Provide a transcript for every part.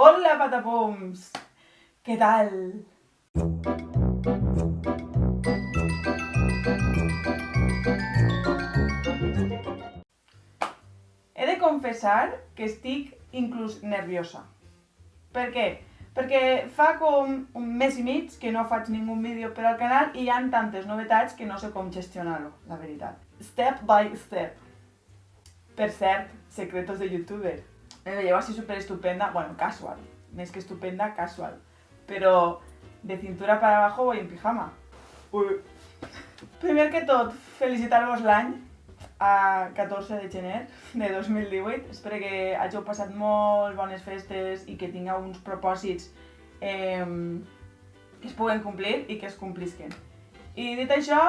Hola, patapums! Què tal? He de confessar que estic inclús nerviosa. Per què? Perquè fa com un mes i mig que no faig ningú vídeo per al canal i hi ha tantes novetats que no sé com gestionar-ho, la veritat. Step by step. Per cert, secretos de youtuber. Me veieu així super estupenda, bueno, casual. Més que estupenda, casual. Però de cintura para abajo voy en pijama. Ui. Primer que tot, felicitar-vos l'any a 14 de gener de 2018. Espero que hàgiu passat molt bones festes i que tingueu uns propòsits que es puguen complir i que es complisquen. I dit això,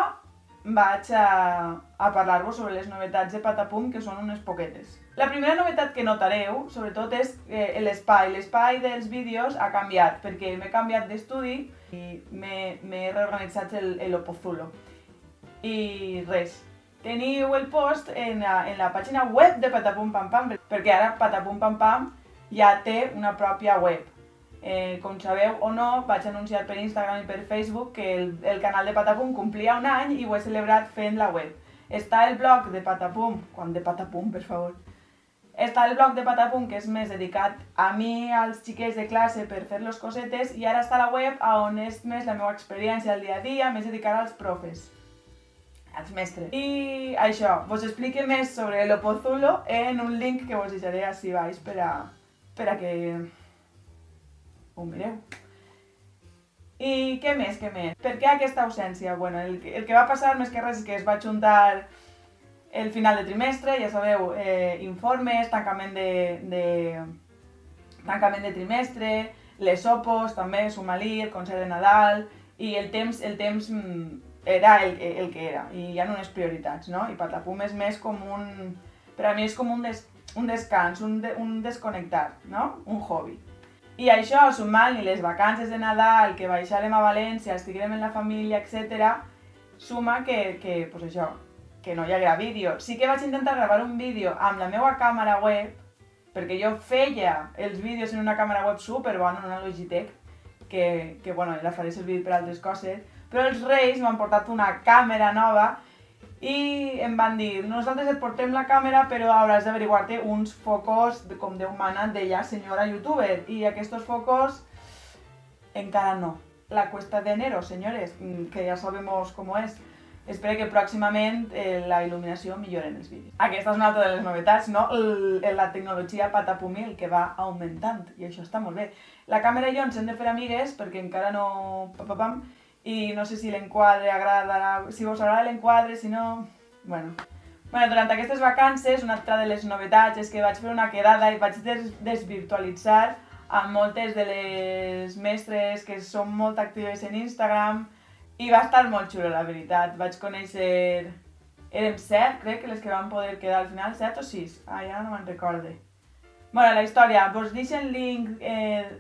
vaig a parlar-vos sobre les novetats de Patapum, que són unes poquetes. La primera novetat que notareu, sobretot, és l'espai. L'espai dels vídeos ha canviat, perquè m'he canviat d'estudi i m'he reorganitzat l'Opozulo. I res, teniu el post en la pàgina web de Patapum Pam Pam, perquè ara Patapum Pam Pam ja té una pròpia web. Com sabeu o no, vaig anunciar per Instagram i per Facebook que el canal de Patapum complia un any i ho he celebrat fent la web. Està el blog de Patapum, quan de Patapum, per favor. Està el blog de Patapum, que és més dedicat a mi, als xiquets de classe per fer les cosetes, i ara està la web on és més la meva experiència al dia a dia, més dedicada als profes, als mestres. I això, vos explique més sobre l'Opozulo en un link que vos deixaré així baix per a que ho mireu. I què més, què més? Per què aquesta ausència? Bueno, el que va passar més que res és que es va juntar el final de trimestre, ja sabeu, informes, tancament de trimestre, les opos, també, Sumalí, el concert de Nadal, i el temps era el que era, i hi ha unes prioritats, no? I Patapum és més com per a mi és com un descans, un desconnectar, no? Un hobby. I això, sumant-li les vacances de Nadal, que baixarem a València, estiguem en la família, etc., suma que no hi haguera vídeo. Sí que vaig intentar gravar un vídeo amb la meva càmera web, perquè jo feia els vídeos en una càmera web superbona, una Logitech, que la faré servir per altres coses, però els Reis m'han portat una càmera nova i em van dir, nosaltres et portem la càmera però hauràs d'averiguar-te uns focus com Déu mana de ja senyora youtuber, i aquests focus encara no. La cuesta de enero, senyores, que ja sabemos com és. Espero que pròximament la il·luminació millori en els vídeos. Aquesta és una altra de les novetats, no? La tecnologia Patapumil, que va augmentant, i això està molt bé. La càmera i jo ens hem de fer amigues perquè encara no... I no sé si l'enquadre agradarà, si vos agrada l'enquadre, si no... Bueno, durant aquestes vacances, una altra de les novetats és que vaig fer una quedada i vaig desvirtualitzar amb moltes de les mestres que són molt actives en Instagram, i va estar molt xulo, la veritat. Vaig conèixer... Érem 7, crec, que les que van poder quedar al final, 7 o 6, ja no me'n recorde. Bueno, la història, vos deixo el link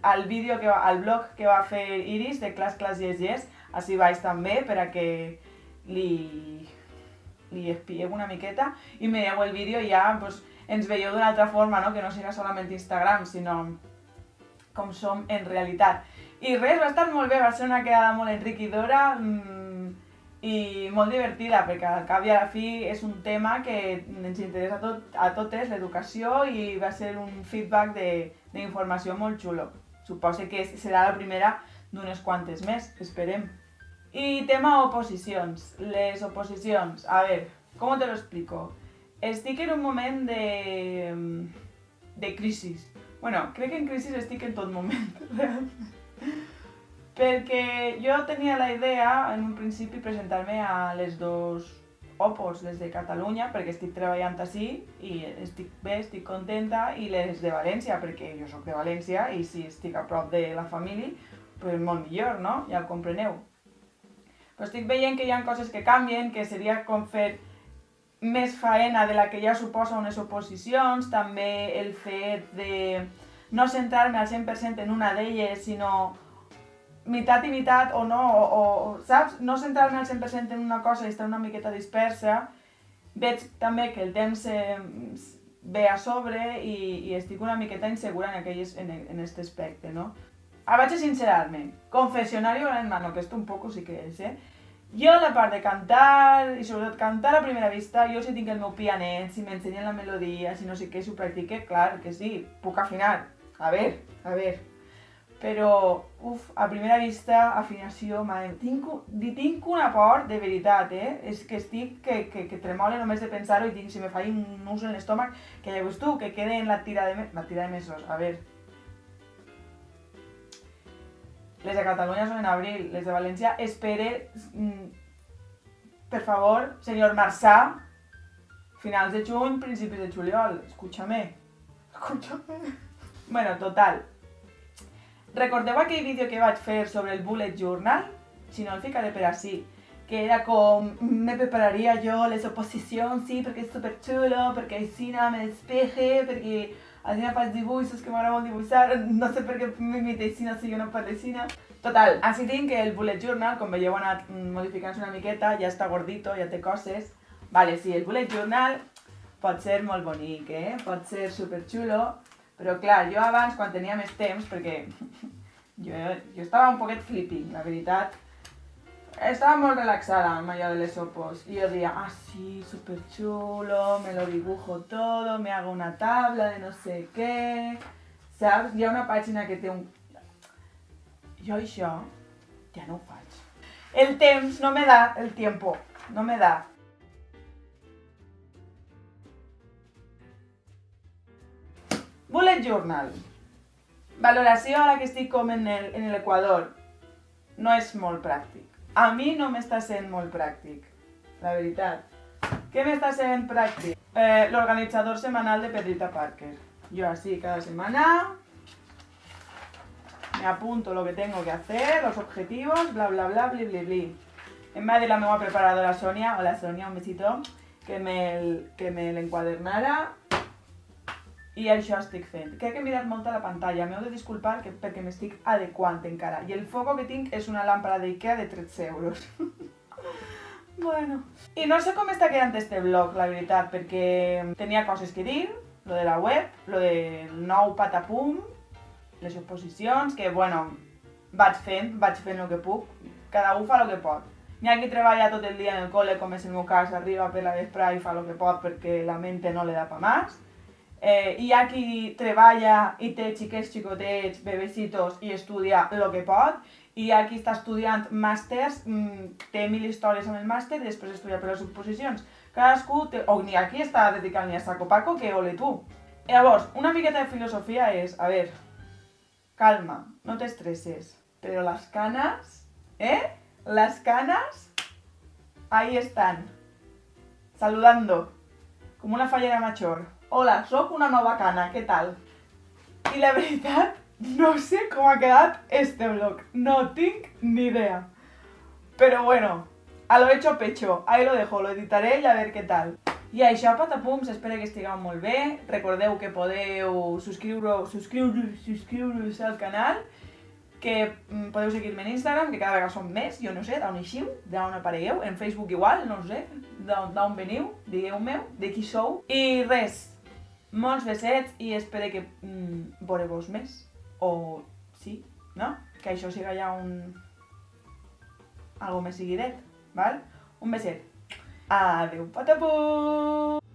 al blog que va fer Iris de Class Yes Yes, així baix també, per a que li espieu una miqueta i mireu el vídeo i ja ens veieu d'una altra forma, no? Que no siga solament Instagram, sinó com som en realitat. I res, va estar molt bé, va ser una quedada molt enriquidora i molt divertida, perquè al cap i a la fi és un tema que ens interessa a totes, l'educació, i va ser un feedback d'informació molt xulo. Suposo que serà la primera d'unes quantes més, esperem. I tema oposicions. Les oposicions, a ver, ¿cómo te lo explico? Estic en un moment de crisis. Bueno, crec que en crisis estic en tot moment, realment. Perquè jo tenia la idea, en un principi, presentar-me a les dos opos, les de Catalunya, perquè estic treballant així i estic bé, estic contenta, i les de València, perquè jo soc de València i si estic a prop de la família, doncs molt millor, no? Ja ho compreneu. Però estic veient que hi ha coses que canvien, que seria com fer més faena de la que ja suposa unes oposicions, també el fet de no centrar-me al 100% en una d'elles, sinó meitat i meitat, o no, saps? No centrar-me al 100% en una cosa i estar una miqueta dispersa. Veig també que el temps bé a sobre i estic una miqueta insegura en aquest aspecte, no? Ara vaig a sincerar-me. Confessionario gran hermano, que esto un poco sí que és, Jo la part de cantar, i sobretot cantar a primera vista, jo si tinc el meu pianet, si m'ensenyen la melodia, si no sé què, si ho practique, clar que sí, puc afinar. A ver. Però, a primera vista, afinació, tinc una por, de veritat, És que estic que tremole només de pensar-ho i tinc, si me faig un nus en l'estómac, que ja veus tu, que quede en la tira de mesos. A ver. Les de Catalunya són en abril, les de València espere, per favor, senyor Marçà, finals de juny, principis de juliol, escúchame. Bueno, total. Recordeu aquell vídeo que vaig fer sobre el bullet journal? Si no, el ficaré per ací. Que era com, me prepararia jo les oposicions, sí, perquè és superxulo, perquè així me despeje, perquè així faig dibuixos que m'agrada molt dibuixar, no sé per què m'imita així si jo no parlo així. Total, així tinc el bullet journal, com veieu ha anat modificant-se una miqueta, ja està gordito, ja té coses. Vale, sí, el bullet journal pot ser molt bonic, pot ser superxulo, però clar, jo abans, quan tenia més temps, perquè jo estava un poquet flipping, la veritat, estaba molt relaxada amb allò de les opos y yo diría, sí, súper chulo, me lo dibujo todo, me hago una tabla de no sé què, saps? Hi ha una pàgina que té un... Jo això ja no ho faig. El temps no me da, el tiempo, no me da. Bullet journal. Valoració ara que estic com en l'Equador. No és molt pràctic. A mi no m'està sent molt pràctic, la veritat. Què m'està sent pràctic? L'organitzador semanal de Pedrita Parker. Jo així, cada setmana, me apunto lo que tengo que hacer, los objetivos, bla bla bla, bli bli bli. Em va dir la meva preparadora Sònia, hola Sònia, un besito, que me l'enquadernara i això estic fent. Crec que he mirat molt a la pantalla, m'heu de disculpar perquè m'estic adequant encara. I el foco que tinc és una làmpada d'Ikea de 13 euros. Bueno. I no sé com està quedant este vlog, la veritat, perquè tenia coses que dir, lo de la web, lo del nou patapum, les oposicions, que bueno, vaig fent el que puc, cada un fa el que pot. N'hi ha qui treballa tot el dia en el col·le, com és el meu cas, arriba per la vesprada i fa el que pot perquè la mente no le da pa más. Hi ha qui treballa i té xiquets xicotets, bebecitos i estudia el que pot, i hi ha qui està estudiant màsters, té 1000 històries amb el màster i després estudia per les oposicions. Cadascú té... O n'hi ha qui està dedicant-li a saco paco, que ole tu. Llavors, una miqueta de filosofia és, a ver, calma, no t'estresses, però les canes, les canes, ahí están, saludando, com una fallera major. Hola, soc una nova cana, què tal? I la veritat, no sé com ha quedat este vlog, no tinc ni idea. Però bueno, a lo hecho pecho, ahí lo dejo, lo editaré i a ver què tal. I això, patapums, espero que estigueu molt bé. Recordeu que podeu subscriure-vos al canal, que podeu seguir-me en Instagram, que cada vegada som més, jo no sé, d'on eixiu, d'on aparegueu, en Facebook igual, no sé, d'on veniu, digueu-me, de qui sou. I res, molts besets i espero que veureu-vos més, o sí, no? Que això siga ja algo més seguidet, val? Un beset. Adeu, patapum!